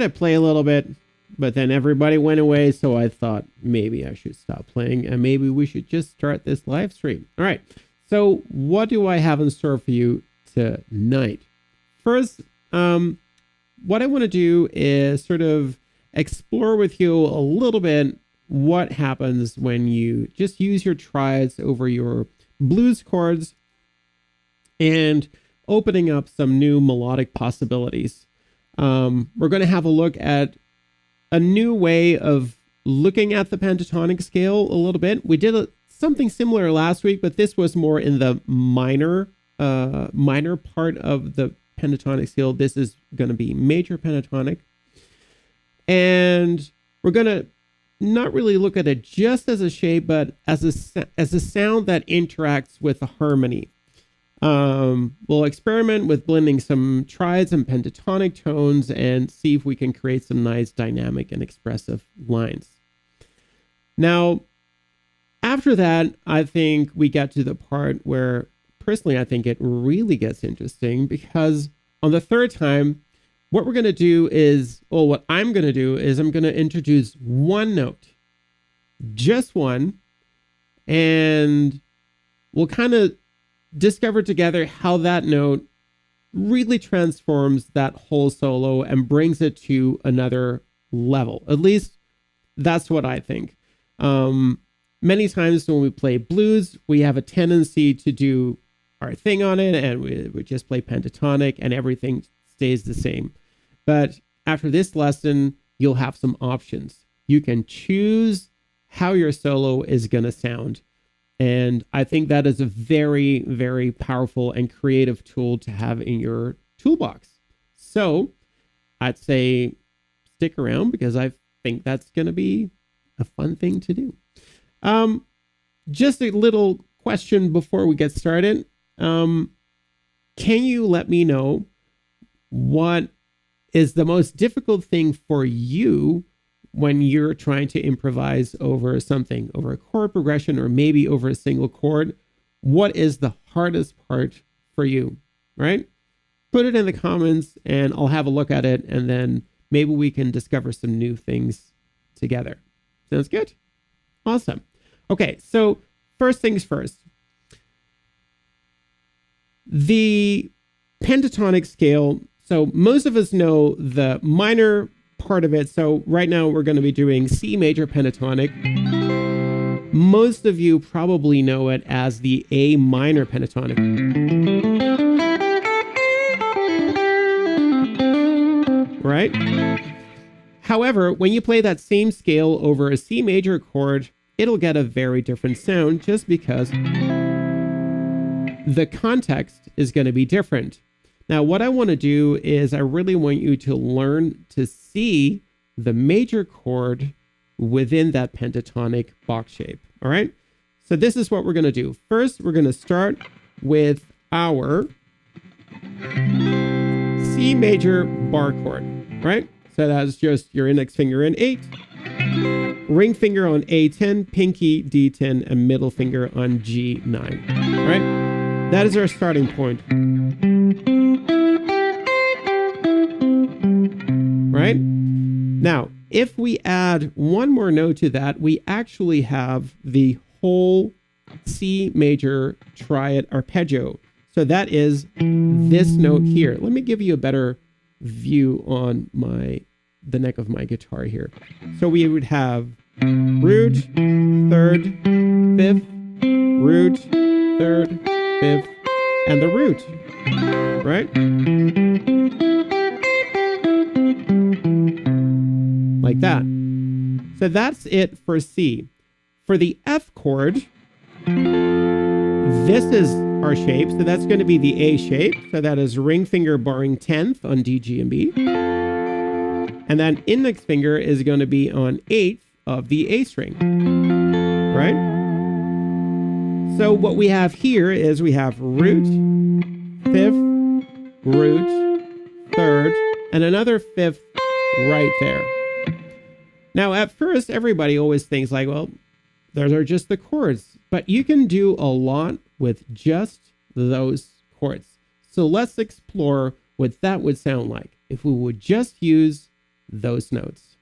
figured I'd play a little bit, but then everybody went away. So I thought maybe I should stop playing and maybe we should just start this live stream. All right. So what do I have in store for you tonight? First, what I want to do is sort of explore with you a little bit what happens when you just use your triads over your blues chords and opening up some new melodic possibilities. We're going to have a look at a new way of looking at the pentatonic scale a little bit. We did something similar last week, but this was more in the minor part of the pentatonic scale. This is going to be major pentatonic. And we're going to not really look at it just as a shape, but as a sound that interacts with a harmony. We'll experiment with blending some triads and pentatonic tones and see if we can create some nice dynamic and expressive lines. Now, after that, I think we get to the part where, personally, I think it really gets interesting, because on the third time, what we're going to do is, what I'm going to do is I'm going to introduce one note, just one, and we'll kind of discover together how that note really transforms that whole solo and brings it to another level. At least that's what I think. Many times when we play blues, we have a tendency to do our thing on it and we just play pentatonic and everything stays the same. But after this lesson, you'll have some options. You can choose how your solo is going to sound. And I think that is a very, very powerful and creative tool to have in your toolbox. So I'd say stick around because I think that's going to be a fun thing to do. Just a little question before we get started. Can you let me know what is the most difficult thing for you when you're trying to improvise over something, over a chord progression or maybe over a single chord? What is the hardest part for you, right? Put it in the comments and I'll have a look at it and then maybe we can discover some new things together. Sounds good? Awesome. Okay, so first things first. The pentatonic scale, so most of us know the minor part of it. So right now we're going to be doing C major pentatonic. Most of you probably know it as the A minor pentatonic. Right? However, when you play that same scale over a C major chord, it'll get a very different sound just because the context is going to be different. Now, what I want to do is I really want you to learn to see the major chord within that pentatonic box shape. All right. So this is what we're going to do. First, we're going to start with our C major bar chord, right? So that's just your index finger in 8, ring finger on A10, pinky D10, and middle finger on G9. All right. That is our starting point. Right? Now, if we add one more note to that, we actually have the whole C major triad arpeggio. So that is this note here. Let me give you a better view on the neck of my guitar here. So we would have root, third, fifth, root, third, fifth, and the root, right? Like that. So that's it for C. For the F chord, this is our shape. So that's going to be the A shape. So that is ring finger barring 10th on D, G, and B. And then index finger is going to be on 8th of the A string, right? So what we have here is we have root, fifth, root, third, and another fifth right there. Now, at first, everybody always thinks like, well, those are just the chords, but you can do a lot with just those chords. So let's explore what that would sound like if we would just use those notes.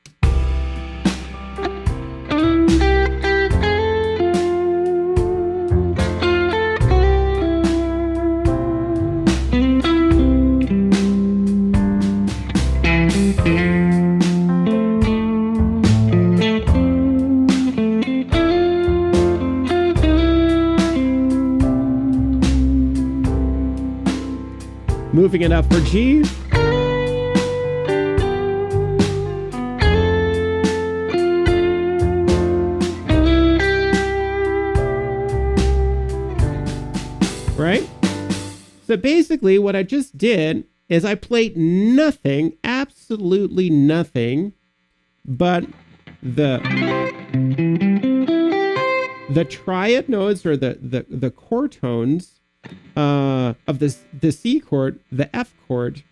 Moving it up for G. Right? So basically what I just did is I played nothing, absolutely nothing, but the triad notes or the chord tones of the C chord, the F chord,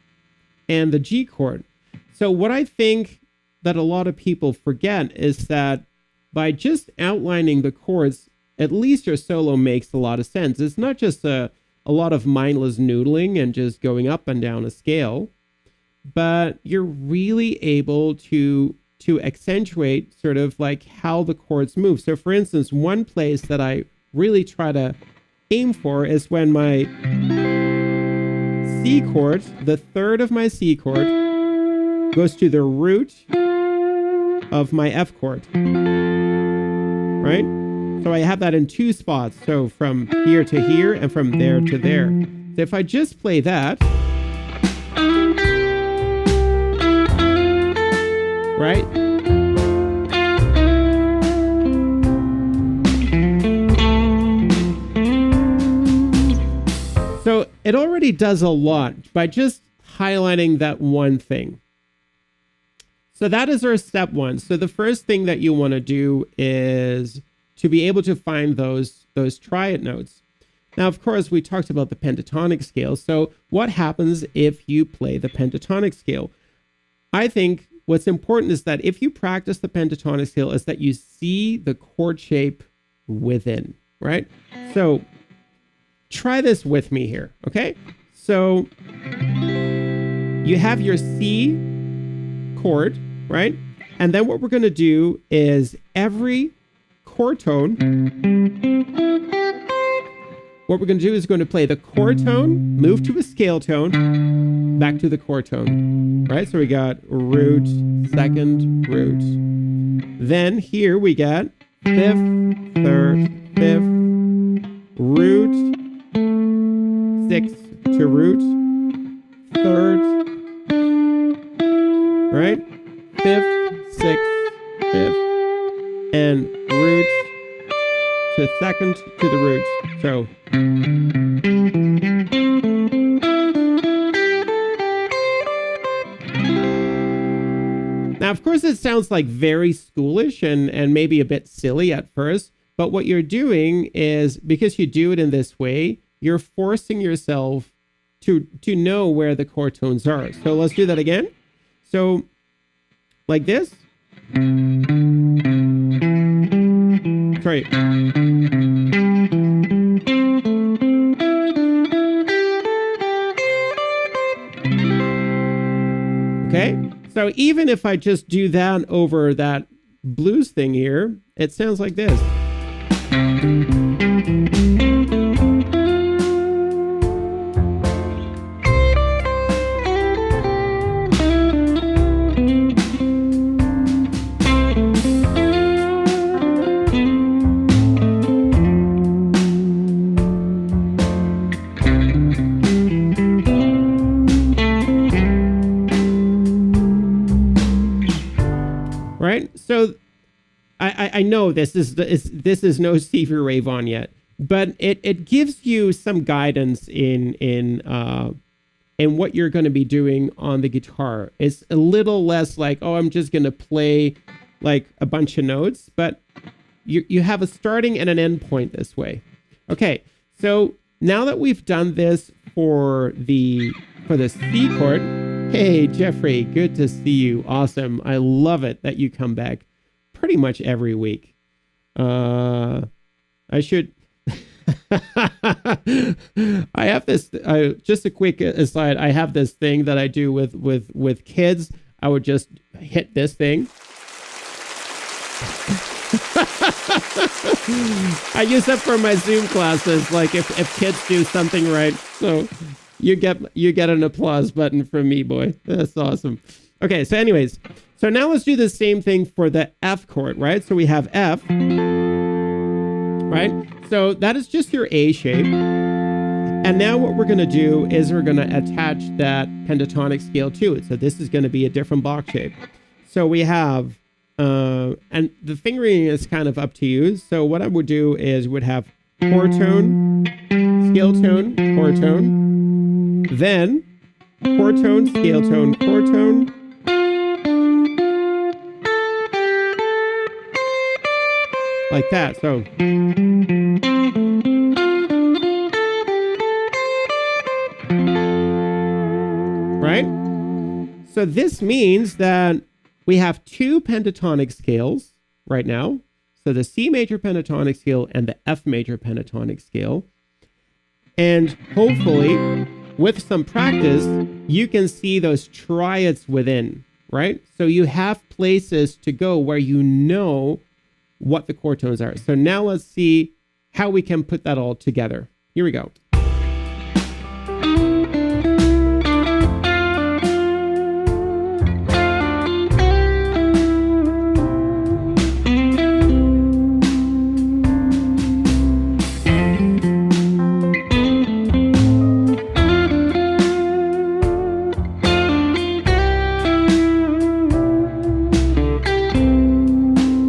and the G chord. So what I think that a lot of people forget is that by just outlining the chords, at least your solo makes a lot of sense. It's not just a lot of mindless noodling and just going up and down a scale, but you're really able to accentuate sort of like how the chords move. So for instance, one place that I really try to aim for is when my C chord, the third of my C chord, goes to the root of my F chord, right? So I have that in two spots. So from here to here and from there to there. So if I just play that, right? So it already does a lot by just highlighting that one thing. So that is our step one. So the first thing that you want to do is to be able to find those triad notes. Now, of course, we talked about the pentatonic scale. So what happens if you play the pentatonic scale? I think what's important is that if you practice the pentatonic scale is that you see the chord shape within, right? So try this with me here, okay? So you have your C chord, right? And then what we're going to do is every chord tone, what we're going to do is going to play the chord tone, move to a scale tone, back to the chord tone, right? So we got root, second, root. Then here we got fifth, third, fifth, root, sixth to root, third, right? Fifth, sixth, fifth, and root to second to the root. So now, of course, it sounds like very schoolish and maybe a bit silly at first, but what you're doing is, because you do it in this way, you're forcing yourself to know where the chord tones are. So let's do that again. So like this. Sorry. Okay. So even if I just do that over that blues thing here, it sounds like this. Right? So I know this is no Stevie Ray Vaughan yet, but it gives you some guidance in what you're going to be doing on the guitar. It's a little less like, oh, I'm just going to play like a bunch of notes, but you have a starting and an end point this way. Okay, so now that we've done this for the C chord. Hey, Jeffrey, good to see you. Awesome. I love it that you come back pretty much every week. I should... I have this, just a quick aside, I have this thing that I do with kids. I would just hit this thing. I use that for my Zoom classes, like if kids do something right. So you get an applause button from me, boy. That's awesome. Okay, so anyways, so now let's do the same thing for the F chord, right? So we have F, right? So that is just your A shape. And now what we're going to do is we're going to attach that pentatonic scale to it. So this is going to be a different box shape. So we have, and the fingering is kind of up to you. So what I would do is would have chord tone, scale tone, chord tone, then chord tone, scale tone, chord tone, like that. So right? So this means that we have two pentatonic scales right now. So the C major pentatonic scale and the F major pentatonic scale. And hopefully with some practice, you can see those triads within, right? So you have places to go where you know what the chord tones are. So now let's see how we can put that all together. Here we go.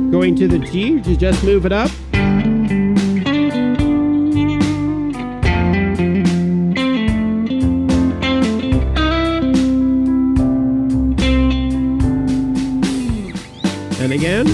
Going to the G, you just move it up. And again.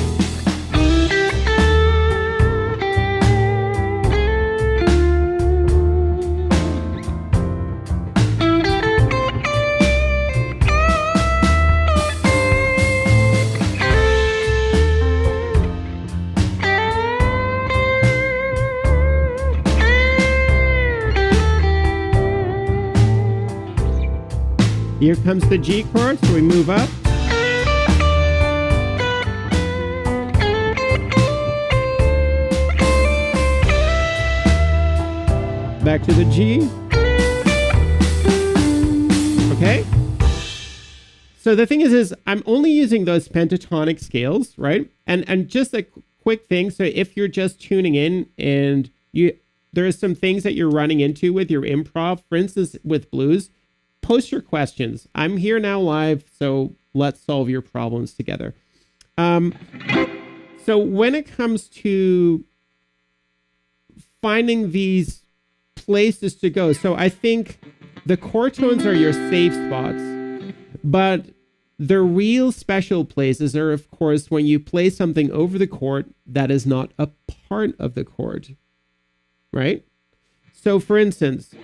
Here comes the G chord, so we move up. Back to the G. Okay? So the thing is I'm only using those pentatonic scales, right? And just a quick thing, so if you're just tuning in and there are some things that you're running into with your improv, for instance, with blues, post your questions. I'm here now live, so let's solve your problems together. So when it comes to finding these places to go, so I think the chord tones are your safe spots, but the real special places are, of course, when you play something over the chord that is not a part of the chord, right? So for instance,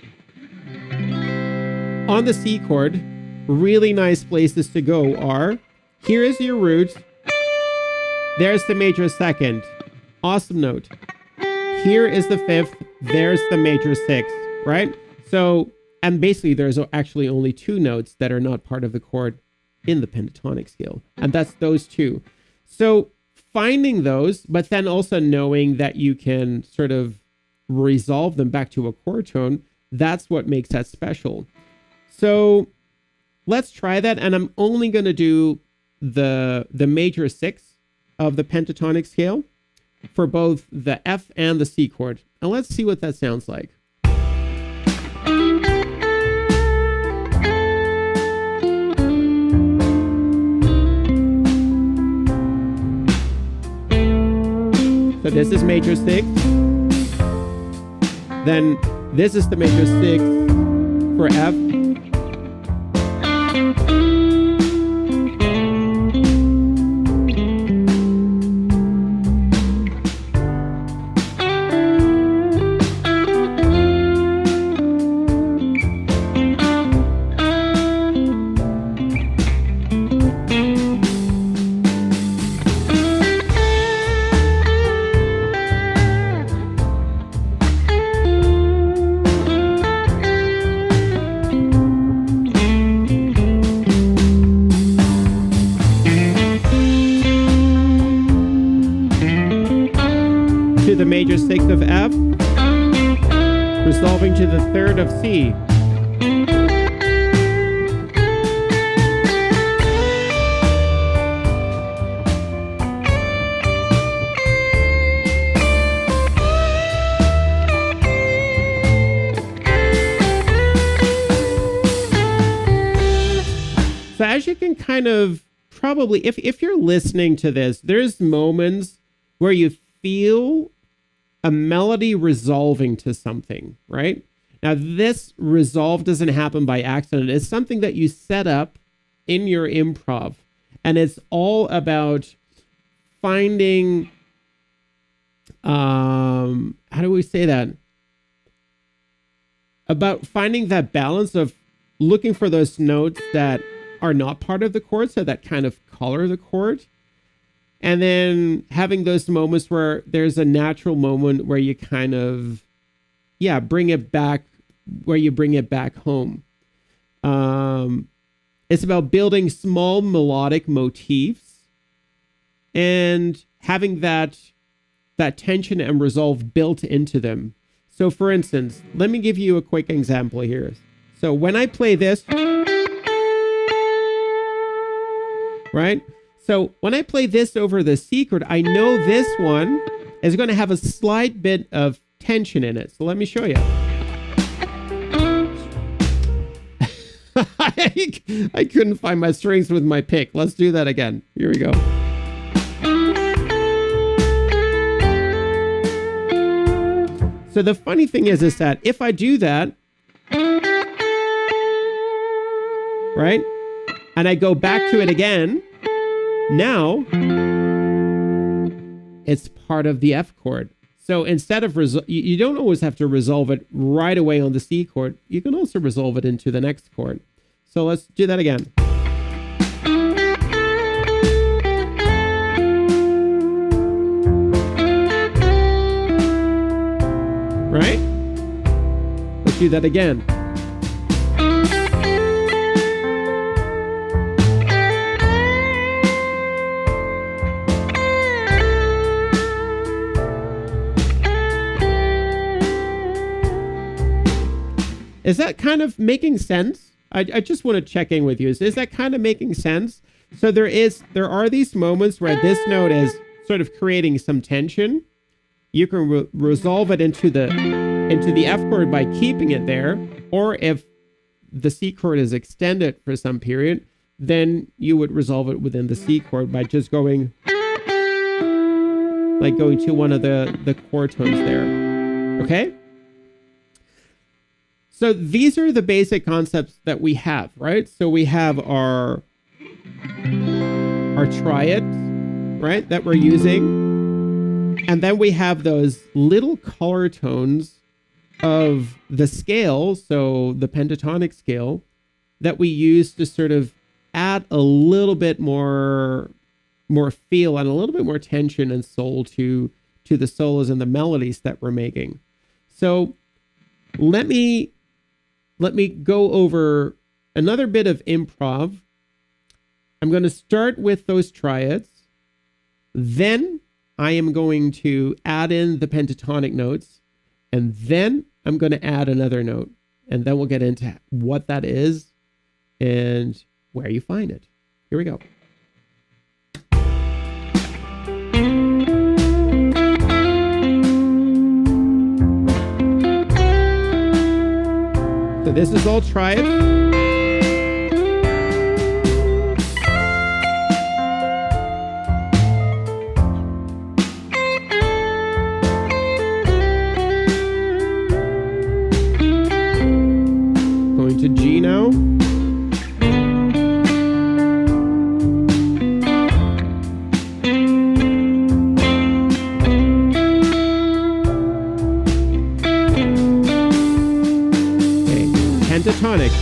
on the C chord, really nice places to go are, here is your root, there's the major second, awesome note. Here is the fifth, there's the major sixth, right? So, and basically there's actually only two notes that are not part of the chord in the pentatonic scale, and that's those two. So finding those, but then also knowing that you can sort of resolve them back to a chord tone, that's what makes that special. So let's try that. And I'm only going to do the major six of the pentatonic scale for both the F and the C chord. And let's see what that sounds like. So this is major six. Then this is the major six for F. to the major 6 of F, resolving to the 3rd of C. So as you can kind of probably, if you're listening to this, there's moments where you feel a melody resolving to something, right? Now, this resolve doesn't happen by accident. It's something that you set up in your improv. And it's all about finding, how do we say that? About finding that balance of looking for those notes that are not part of the chord, so that kind of color the chord. And then having those moments where there's a natural moment where you kind of, bring it back, where you bring it back home. It's about building small melodic motifs and having that tension and resolve built into them. So for instance, let me give you a quick example here. So when I play this, right? So when I play this over the C chord, I know this one is going to have a slight bit of tension in it. So let me show you. I couldn't find my strings with my pick. Let's do that again. Here we go. So the funny thing is that if I do that, right? And I go back to it again, now it's part of the F chord. So instead of, you don't always have to resolve it right away on the C chord. You can also resolve it into the next chord. So let's do that again. Right? Let's do that again. Is that kind of making sense? I just want to check in with you. Is that kind of making sense? So there are these moments where this note is sort of creating some tension. You can resolve it into the F chord by keeping it there, or if the C chord is extended for some period, then you would resolve it within the C chord by just going to one of the chord tones there. Okay? So these are the basic concepts that we have, right? So we have our triad, right, that we're using. And then we have those little color tones of the scale, so the pentatonic scale, that we use to sort of add a little bit more feel and a little bit more tension and soul to the solos and the melodies that we're making. So let me go over another bit of improv. I'm going to start with those triads. Then I am going to add in the pentatonic notes. And then I'm going to add another note. And then we'll get into what that is and where you find it. Here we go. So this is all triad. Going to G now. Pentatonic.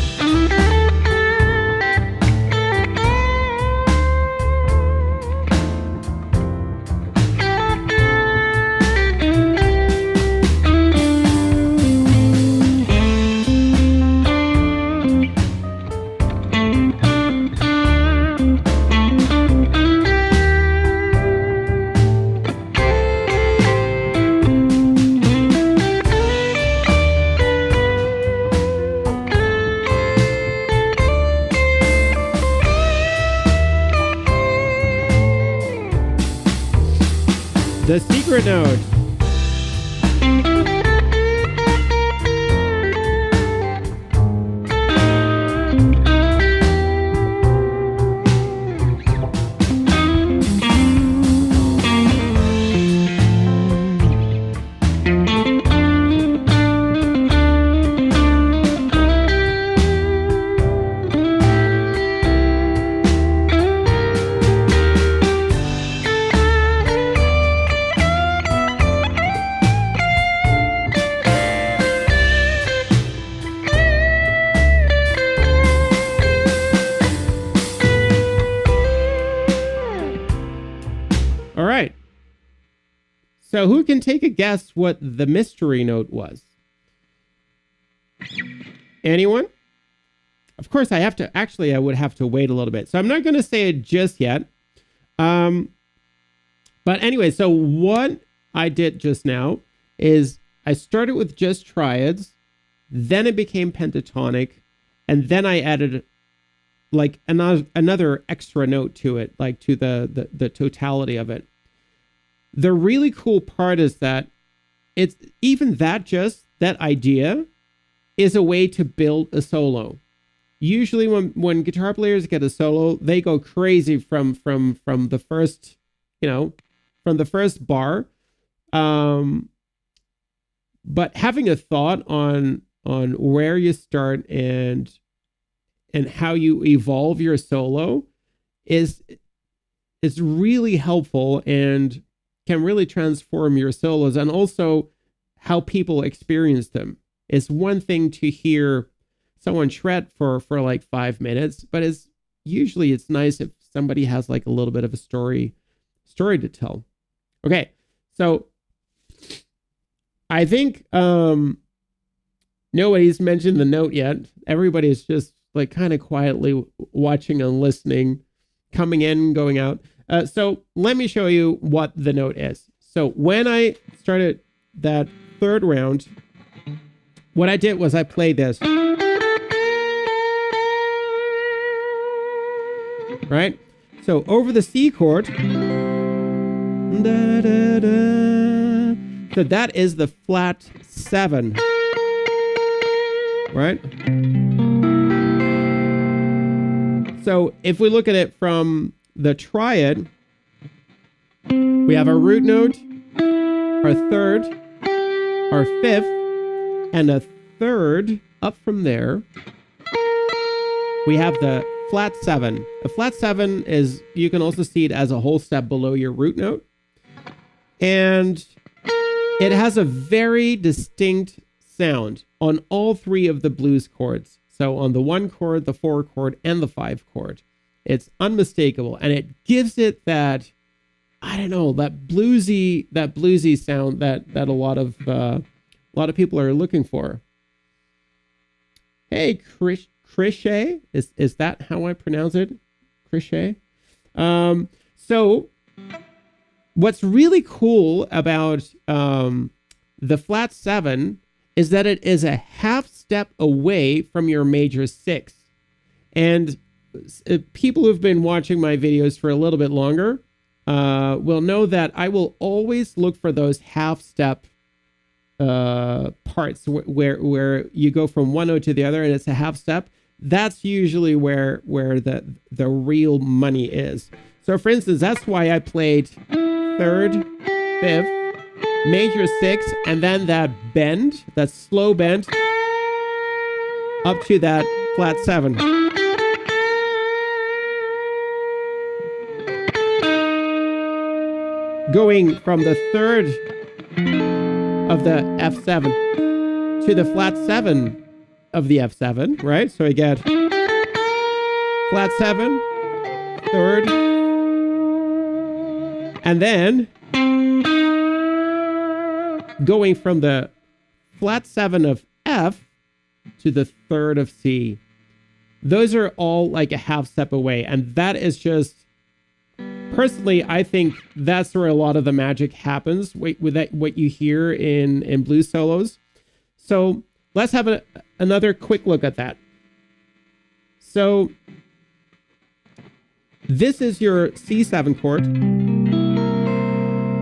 The secret note. All right. So who can take a guess what the mystery note was? Anyone? Of course, I would have to wait a little bit. So I'm not going to say it just yet. But anyway, so what I did just now is I started with just triads, then it became pentatonic, and then I added like another extra note to it, like to the totality of it. The really cool part is that it's even that idea is a way to build a solo. Usually when guitar players get a solo, they go crazy from the first, from the first bar. But having a thought on where you start and how you evolve your solo is really helpful and can really transform your solos, and also how people experience them. It's one thing to hear someone shred for like 5 minutes, but it's nice if somebody has like a little bit of a story to tell. Okay, so I think nobody's mentioned the note yet. Everybody's just like kind of quietly watching and listening, coming in, going out. So let me show you what the note is. So when I started that third round, what I did was I played this. Right? So over the C chord. Da, da, da. So that is the flat 7. Right? So if we look at it from the triad, we have our root note, our third, our fifth, and a third. Up from there, we have the flat 7. A flat 7 is, you can also see it as a whole step below your root note. And it has a very distinct sound on all 3 of the blues chords. So on the 1 chord, the 4 chord, and the 5 chord. It's unmistakable, and it gives it that, I don't know, that bluesy sound that a lot of people are looking for. Hey, Krishay, is that how I pronounce it? Krishay. So what's really cool about the flat 7 is that it is a half step away from your major 6, and people who've been watching my videos for a little bit longer will know that I will always look for those half step parts where you go from one note to the other and it's a half step. That's usually where the real money is. So for instance, that's why I played third, fifth, major 6, and then that bend, that slow bend up to that flat 7. Going from the third of the F7 to the flat 7 of the F7, right? So I get flat 7, third, and then going from the flat 7 of F to the third of C. Those are all like a half step away, and that is just, personally, I think that's where a lot of the magic happens with that, what you hear in blues solos. So let's have another quick look at that. So this is your C7 chord,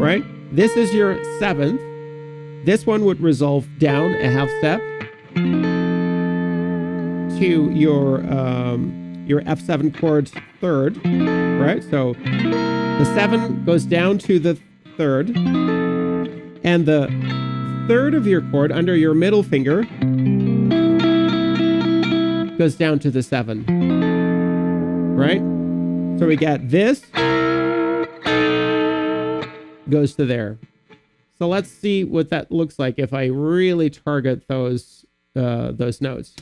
right? this is your 7th. This one would resolve down a half step to your F7 chord 3rd, right? So the 7 goes down to the 3rd, and the 3rd of your chord under your middle finger goes down to the 7, right? So we got this goes to there. So let's see what that looks like if I really target those notes.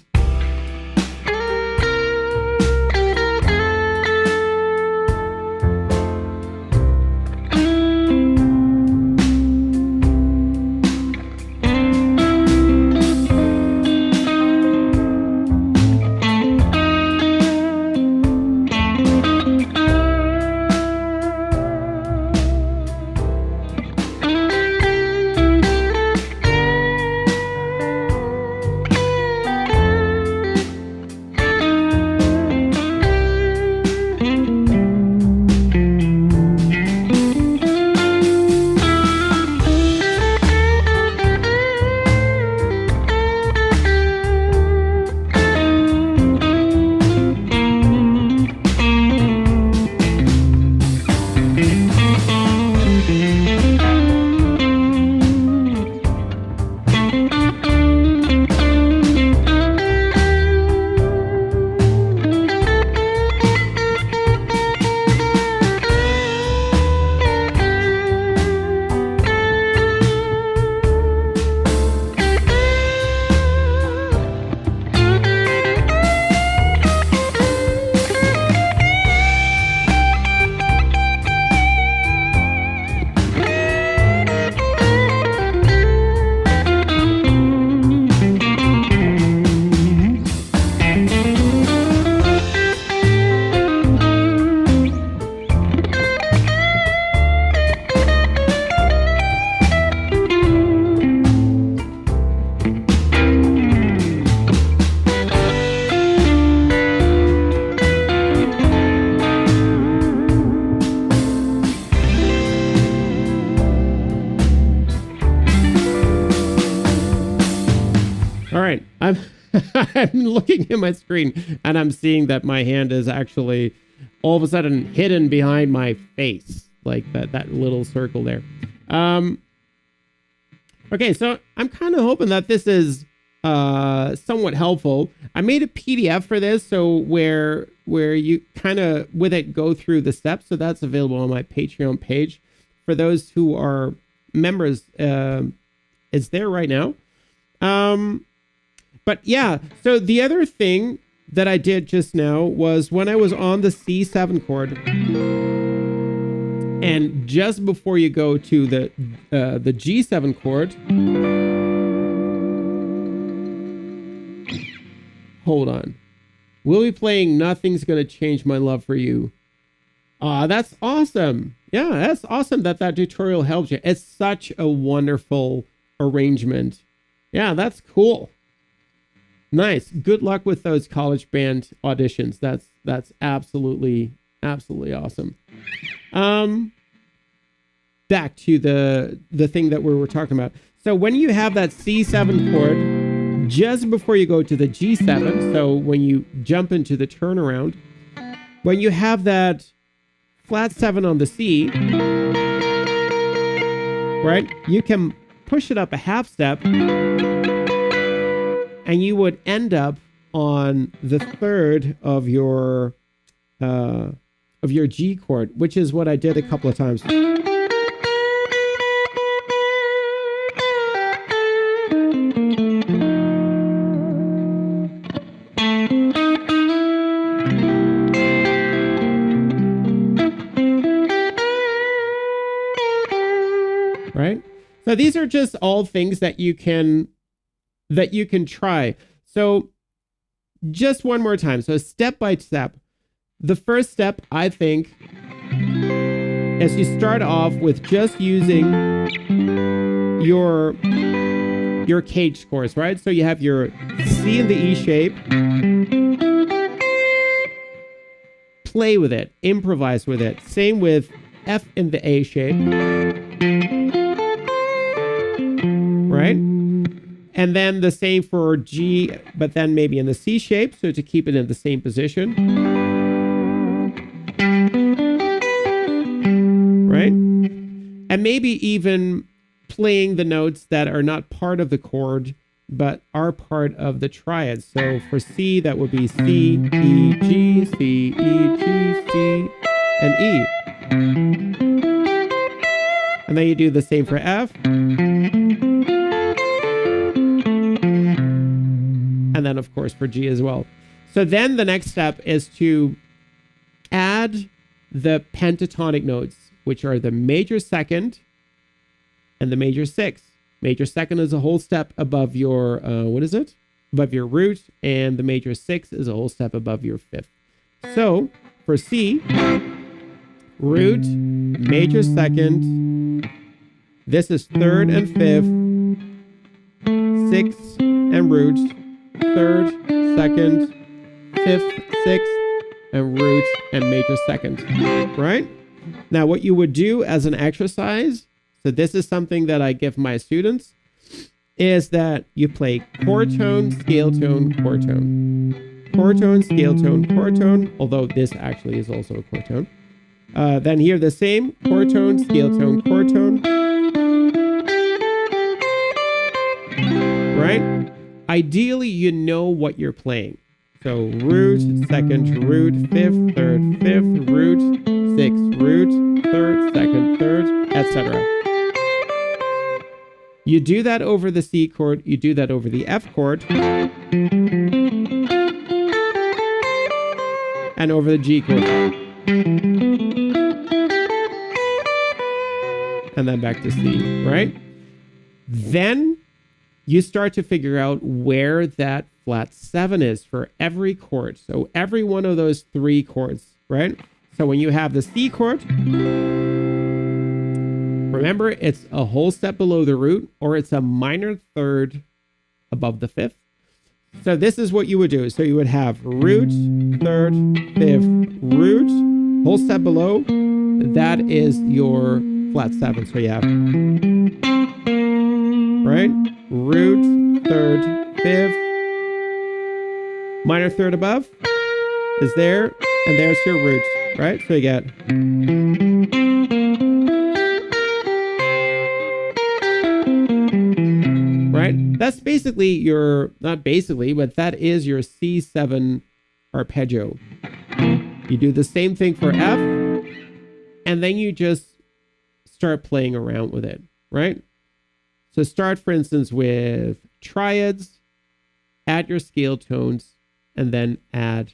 All right, I'm looking at my screen and I'm seeing that my hand is actually all of a sudden hidden behind my face, like that little circle there. Okay, so I'm kind of hoping that this is somewhat helpful. I made a PDF for this, so where you kind of with it go through the steps. So that's available on my Patreon page for those who are members. It's there right now. But yeah, so the other thing that I did just now was when I was on the C7 chord, and just before you go to the G7 chord, hold on. We'll be playing Nothing's Gonna Change My Love for You. That's awesome. Yeah, that's awesome that tutorial helps you. It's such a wonderful arrangement. Yeah, that's cool. Nice. Good luck with those college band auditions. That's absolutely awesome. Back to the thing that we were talking about. So when you have that C7 chord, just before you go to the G7, so when you jump into the turnaround, when you have that flat 7 on the C, right, you can push it up a half step, and you would end up on the 3rd of your G chord, which is what I did a couple of times. Right? So these are just all things that you can try. So just one more time. So step by step. The first step, I think, is you start off with just using your cage scores, right? So you have your C in the E shape. Play with it. Improvise with it. Same with F in the A shape. right? And then the same for G, but then maybe in the C shape, so to keep it in the same position. Right? And maybe even playing the notes that are not part of the chord, but are part of the triad. So for C, that would be C, E, G, C, E, G, C, and E. And then you do the same for F. And then, of course, for G as well. So then the next step is to add the pentatonic notes, which are the major second and the major sixth. Major second is a whole step above your, above your root, and the major sixth is a whole step above your fifth. So for C, root, major second, this is third and fifth, sixth and root, third, second, fifth, sixth, and root and major second, right? Now what you would do as an exercise, so this is something that I give my students, is that you play chord tone, scale tone, chord tone. Chord tone, scale tone, chord tone, although this actually is also a chord tone. Then here the same, chord tone, scale tone, chord tone. Right? Ideally, you know what you're playing. So root, second, root, fifth, third, fifth, root, sixth, root, third, second, third, etc. You do that over the C chord, you do that over the F chord, and over the G chord. And then back to C, right? Then you start to figure out where that flat 7 is for every chord. So every one of those 3 chords, right? So when you have the C chord, remember it's a whole step below the root, or it's a minor third above the fifth. So this is what you would do. So you would have root, third, fifth, root, whole step below. That is your flat 7. So you have, right? Root, third, fifth, minor third above is there, and there's your root, right? So you get, right? That's basically your, not basically, but that is your C7 arpeggio. You do the same thing for F, and then you just start playing around with it, right? So start, for instance, with triads, add your scale tones, and then add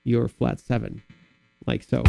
your flat 7, like so.